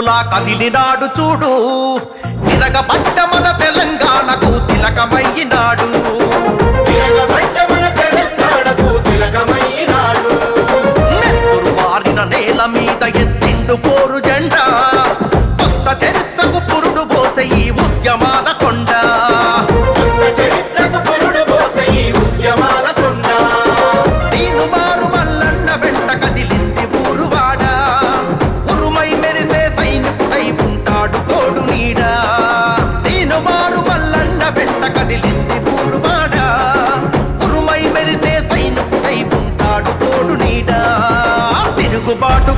మెరుపులా కదిలినాడు చూడు, తిరగబడ్డ మన తెలంగాణకు తిలకమయ్యినాడు. నెత్తురు మారిన నేల మీద ఎత్తిండు పోరు జెండా, కొత్త చరిత్రకు పురుడు పోసే ఈ ఉద్యమాల కొండ. దీను మారు మల్లన్న వెంట కదిలింది ఊరువాడ, ఉరుమై మెరిసే సైనికుడై ఉంటాడు తోడు నీడ. దీను మారు మల్లన్న వెంట కదిలింది ఊరువాడ, ఉరుమై మెరిసే సైనికుడై ఉంటాడు తోడు నీడ. తిరుగుబాటు